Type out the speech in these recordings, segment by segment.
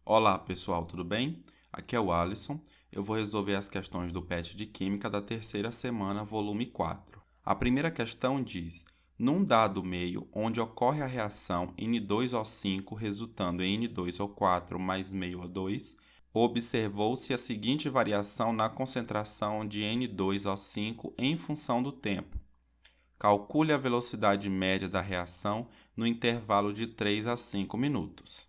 Olá pessoal, tudo bem? Aqui é o Alisson. Eu vou resolver as questões do PET de Química da terceira semana, volume 4. A primeira questão diz: num dado meio onde ocorre a reação N2O5 resultando em N2O4 mais meio O2, observou-se a seguinte variação na concentração de N2O5 em função do tempo. Calcule a velocidade média da reação no intervalo de 3 a 5 minutos.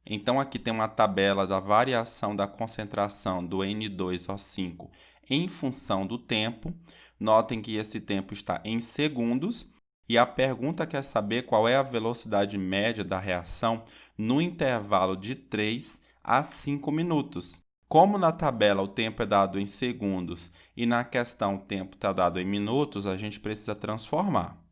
Então, aqui tem uma tabela da variação da concentração do N2O5 em função do tempo. Notem que esse tempo está em segundos. E a pergunta quer saber qual é a velocidade média da reação no intervalo de 3 a 5 minutos. Como na tabela o tempo é dado em segundos e na questão o tempo está dado em minutos, a gente precisa transformar.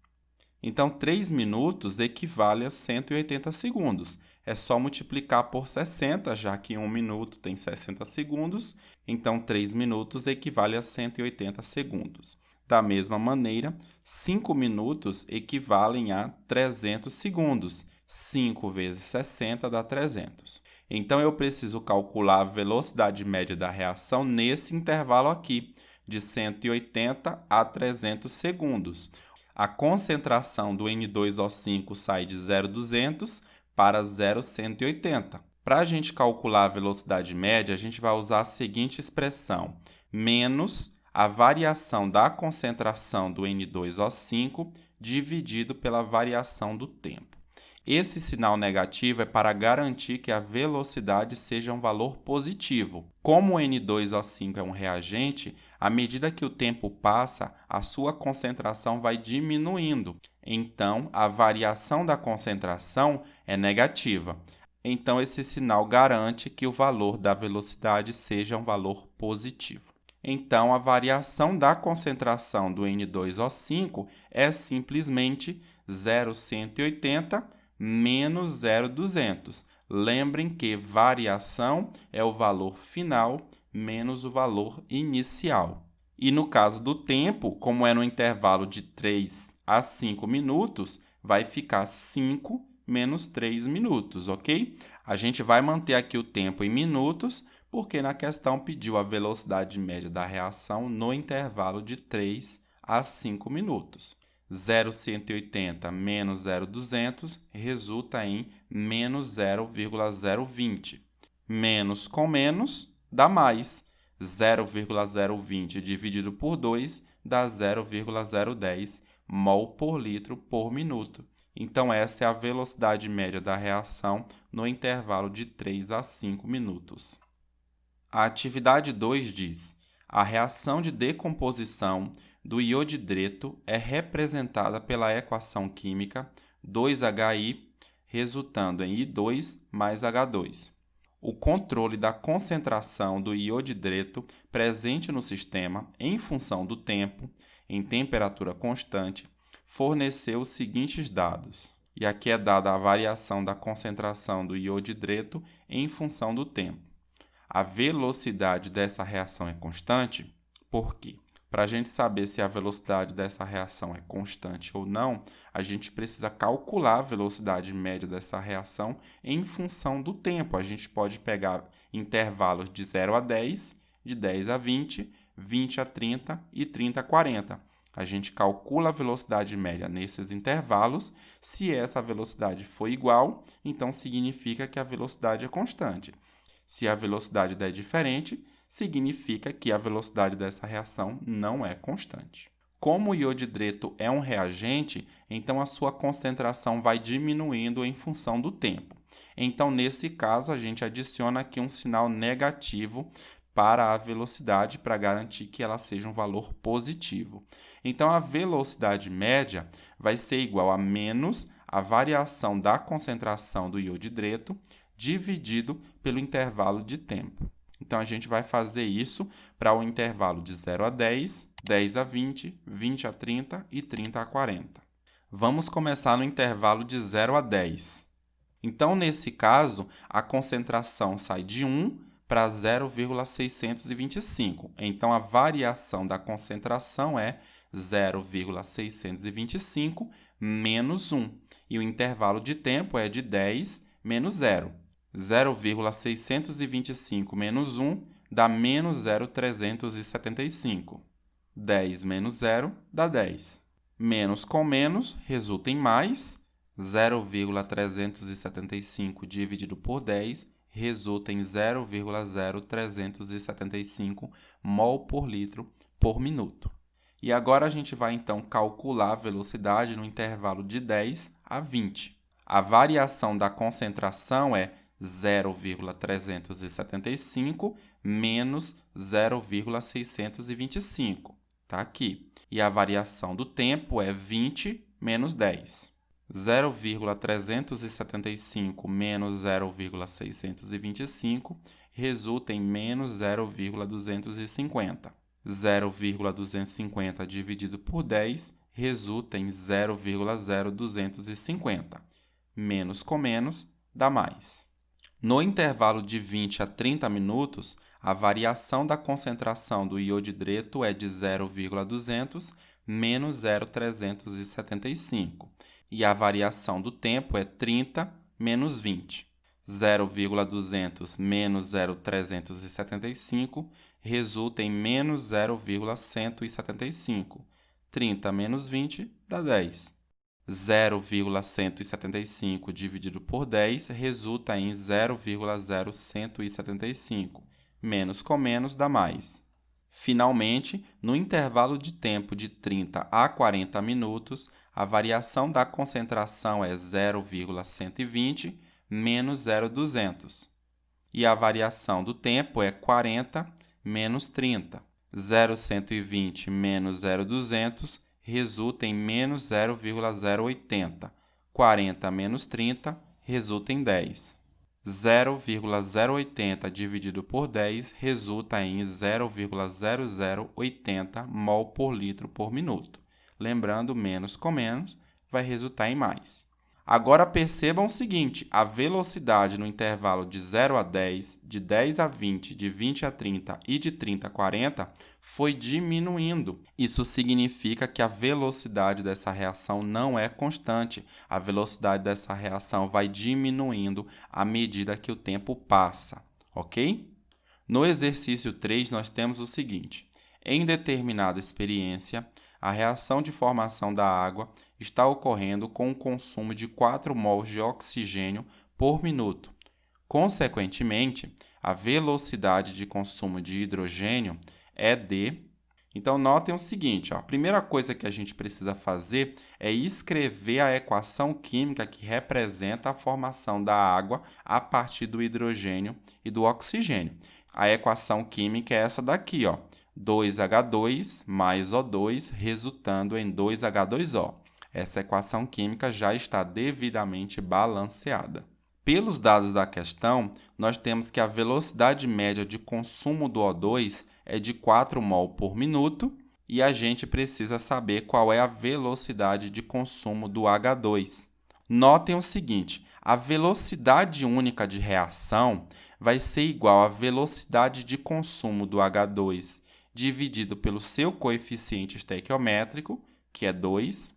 Então, 3 minutos equivale a 180 segundos. É só multiplicar por 60, já que 1 minuto tem 60 segundos. Então, 3 minutos equivale a 180 segundos. Da mesma maneira, 5 minutos equivalem a 300 segundos. 5 vezes 60 dá 300. Então, eu preciso calcular a velocidade média da reação nesse intervalo aqui, de 180 a 300 segundos. A concentração do N2O5 sai de 0,200 para 0,180. Para a gente calcular a velocidade média, a gente vai usar a seguinte expressão: menos a variação da concentração do N2O5 dividido pela variação do tempo. Esse sinal negativo é para garantir que a velocidade seja um valor positivo. Como o N2O5 é um reagente, à medida que o tempo passa, a sua concentração vai diminuindo. Então, a variação da concentração é negativa. Então, esse sinal garante que o valor da velocidade seja um valor positivo. Então, a variação da concentração do N2O5 é simplesmente 0,180 menos 0,200. Lembrem que variação é o valor final menos o valor inicial. E no caso do tempo, como é no intervalo de 3 a 5 minutos, vai ficar 5 menos 3 minutos, ok? A gente vai manter aqui o tempo em minutos, porque na questão pediu a velocidade média da reação no intervalo de 3 a 5 minutos. 0,180 menos 0,200 resulta em menos 0,020. Menos com menos dá mais. 0,020 dividido por 2 dá 0,010 mol por litro por minuto. Então, essa é a velocidade média da reação no intervalo de 3 a 5 minutos. A atividade 2 diz: a reação de decomposição do iodidreto é representada pela equação química 2HI, resultando em I2 mais H2. O controle da concentração do iodidreto presente no sistema, em função do tempo, em temperatura constante, forneceu os seguintes dados. E aqui é dada a variação da concentração do iodidreto em função do tempo. A velocidade dessa reação é constante, por quê? Para a gente saber se a velocidade dessa reação é constante ou não, a gente precisa calcular a velocidade média dessa reação em função do tempo. A gente pode pegar intervalos de 0 a 10, de 10 a 20, 20 a 30 e 30 a 40. A gente calcula a velocidade média nesses intervalos. Se essa velocidade for igual, então significa que a velocidade é constante. Se a velocidade der diferente, significa que a velocidade dessa reação não é constante. Como o iodidreto é um reagente, então a sua concentração vai diminuindo em função do tempo. Então, nesse caso, a gente adiciona aqui um sinal negativo para a velocidade para garantir que ela seja um valor positivo. Então, a velocidade média vai ser igual a menos a variação da concentração do iodidreto dividido pelo intervalo de tempo. Então, a gente vai fazer isso para o intervalo de 0 a 10, 10 a 20, 20 a 30 e 30 a 40. Vamos começar no intervalo de 0 a 10. Então, nesse caso, a concentração sai de 1 para 0,625. Então, a variação da concentração é 0,625 menos 1. E o intervalo de tempo é de 10 menos 0. 0,625 menos 1 dá menos 0,375. 10 menos 0 dá 10. Menos com menos resulta em mais. 0,375 dividido por 10 resulta em 0,0375 mol por litro por minuto. E agora a gente vai, então, calcular a velocidade no intervalo de 10 a 20. A variação da concentração é 0,375 menos 0,625. Está aqui. E a variação do tempo é 20 menos 10. 0,375 menos 0,625 resulta em menos 0,250. 0,250 dividido por 10 resulta em 0,0250. Menos com menos dá mais. No intervalo de 20 a 30 minutos, a variação da concentração do iodidreto é de 0,200 menos 0,375. E a variação do tempo é 30 menos 20. 0,200 menos 0,375 resulta em menos 0,175. 30 menos 20 dá 10. 0,175 dividido por 10 resulta em 0,0175. Menos com menos dá mais. Finalmente, no intervalo de tempo de 30 a 40 minutos, a variação da concentração é 0,120 menos 0,200. E a variação do tempo é 40 menos 30. 0,120 menos 0,200 resulta em menos 0,080. 40 menos 30 resulta em 10. 0,080 dividido por 10 resulta em 0,0080 mol por litro por minuto. Lembrando, menos com menos vai resultar em mais. Agora percebam o seguinte, a velocidade no intervalo de 0 a 10, de 10 a 20, de 20 a 30 e de 30 a 40 foi diminuindo. Isso significa que a velocidade dessa reação não é constante. A velocidade dessa reação vai diminuindo à medida que o tempo passa, ok? No exercício 3, nós temos o seguinte. Em determinada experiência, a reação de formação da água está ocorrendo com um consumo de 4 mols de oxigênio por minuto. Consequentemente, a velocidade de consumo de hidrogênio é de... Então, notem o seguinte, a primeira coisa que a gente precisa fazer é escrever a equação química que representa a formação da água a partir do hidrogênio e do oxigênio. A equação química é essa daqui, 2H2 mais O2, resultando em 2H2O. Essa equação química já está devidamente balanceada. Pelos dados da questão, nós temos que a velocidade média de consumo do O2 é de 4 mol por minuto e a gente precisa saber qual é a velocidade de consumo do H2. Notem o seguinte, a velocidade única de reação vai ser igual à velocidade de consumo do H2 dividido pelo seu coeficiente estequiométrico, que é 2.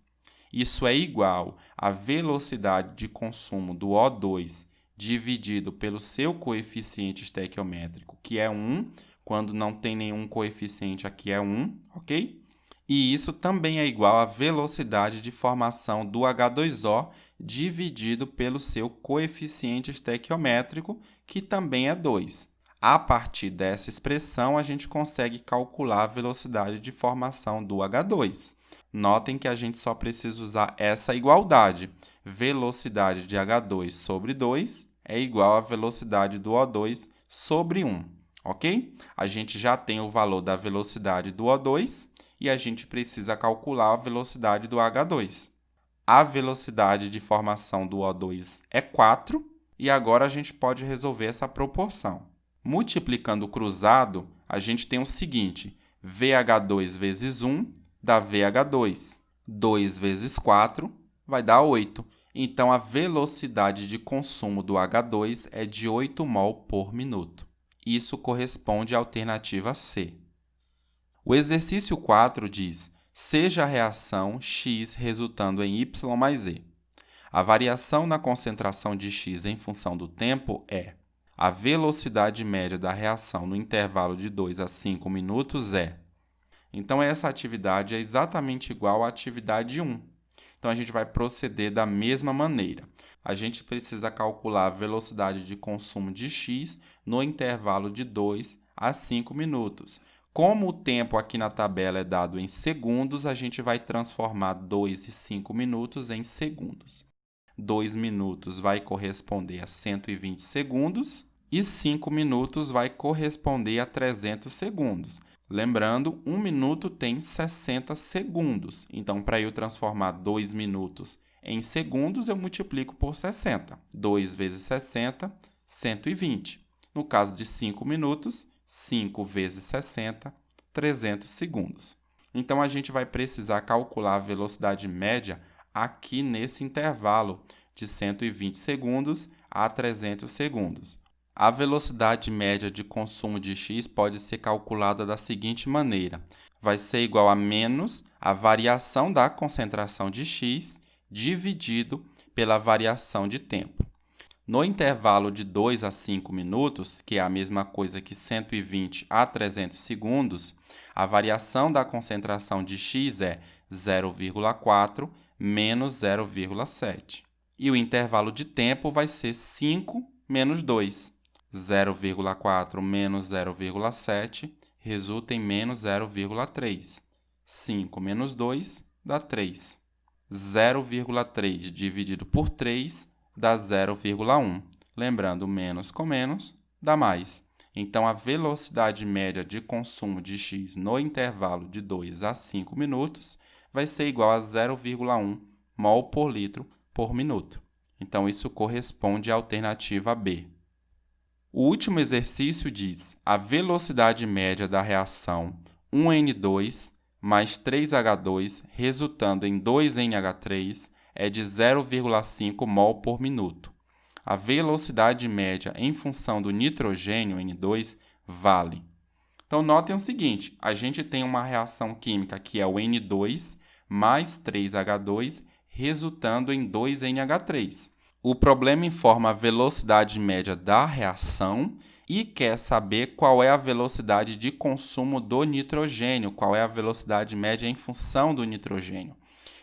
Isso é igual à velocidade de consumo do O2 dividido pelo seu coeficiente estequiométrico, que é 1. Quando não tem nenhum coeficiente, aqui é 1, ok? E isso também é igual à velocidade de formação do H2O dividido pelo seu coeficiente estequiométrico, que também é 2. A partir dessa expressão, a gente consegue calcular a velocidade de formação do H2. Notem que a gente só precisa usar essa igualdade. Velocidade de H2 sobre 2 é igual à velocidade do O2 sobre 1, ok? A gente já tem o valor da velocidade do O2 e a gente precisa calcular a velocidade do H2. A velocidade de formação do O2 é 4 e agora a gente pode resolver essa proporção. Multiplicando o cruzado, a gente tem o seguinte, VH2 vezes 1 dá VH2. 2 vezes 4 vai dar 8. Então, a velocidade de consumo do H2 é de 8 mol por minuto. Isso corresponde à alternativa C. O exercício 4 diz, seja a reação X resultando em Y mais E. A variação na concentração de X em função do tempo é a velocidade média da reação no intervalo de 2 a 5 minutos é. Então, essa atividade é exatamente igual à atividade 1. Então, a gente vai proceder da mesma maneira. A gente precisa calcular a velocidade de consumo de X no intervalo de 2 a 5 minutos. Como o tempo aqui na tabela é dado em segundos, a gente vai transformar 2 e 5 minutos em segundos. 2 minutos vai corresponder a 120 segundos e 5 minutos vai corresponder a 300 segundos. Lembrando, 1 minuto tem 60 segundos. Então, para eu transformar 2 minutos em segundos, eu multiplico por 60. 2 vezes 60, 120. No caso de 5 minutos, 5 vezes 60, 300 segundos. Então, a gente vai precisar calcular a velocidade média aqui nesse intervalo de 120 segundos a 300 segundos. A velocidade média de consumo de X pode ser calculada da seguinte maneira. Vai ser igual a menos a variação da concentração de X dividido pela variação de tempo. No intervalo de 2 a 5 minutos, que é a mesma coisa que 120 a 300 segundos, a variação da concentração de X é 0,4 menos 0,7. E o intervalo de tempo vai ser 5 menos 2. 0,4 menos 0,7 resulta em menos 0,3. 5 menos 2 dá 3. 0,3 dividido por 3 dá 0,1. Lembrando, menos com menos dá mais. Então, a velocidade média de consumo de X no intervalo de 2 a 5 minutos vai ser igual a 0,1 mol por litro por minuto. Então, isso corresponde à alternativa B. O último exercício diz: a velocidade média da reação 1N2 mais 3H2, resultando em 2NH3, é de 0,5 mol por minuto. A velocidade média em função do nitrogênio, N2, vale. Então, notem o seguinte, a gente tem uma reação química que é o N2 mais 3H2, resultando em 2NH3. O problema informa a velocidade média da reação e quer saber qual é a velocidade de consumo do nitrogênio, qual é a velocidade média em função do nitrogênio.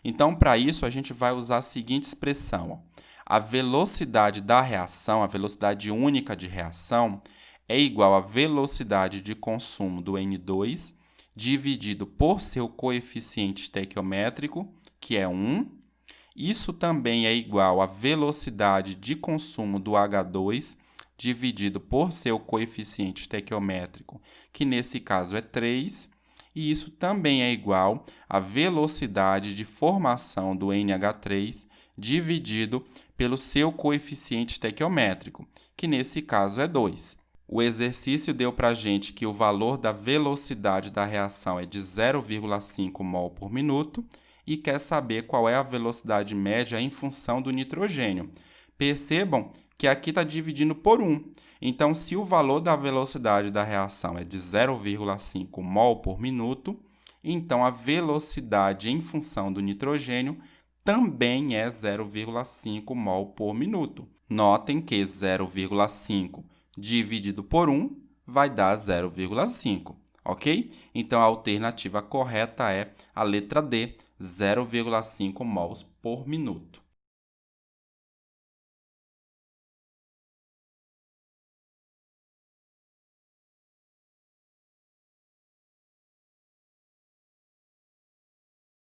Então, para isso, a gente vai usar a seguinte expressão. A velocidade da reação, a velocidade única de reação, é igual à velocidade de consumo do N2 dividido por seu coeficiente estequiométrico, que é 1. Isso também é igual à velocidade de consumo do H2 dividido por seu coeficiente estequiométrico, que nesse caso é 3. E isso também é igual à velocidade de formação do NH3 dividido pelo seu coeficiente estequiométrico, que nesse caso é 2. O exercício deu para a gente que o valor da velocidade da reação é de 0,5 mol por minuto e quer saber qual é a velocidade média em função do nitrogênio. Percebam que aqui está dividindo por 1. Então, se o valor da velocidade da reação é de 0,5 mol por minuto, então a velocidade em função do nitrogênio também é 0,5 mol por minuto. Notem que 0,5 dividido por 1 vai dar 0,5, ok? Então, a alternativa correta é a letra D, 0,5 mols por minuto.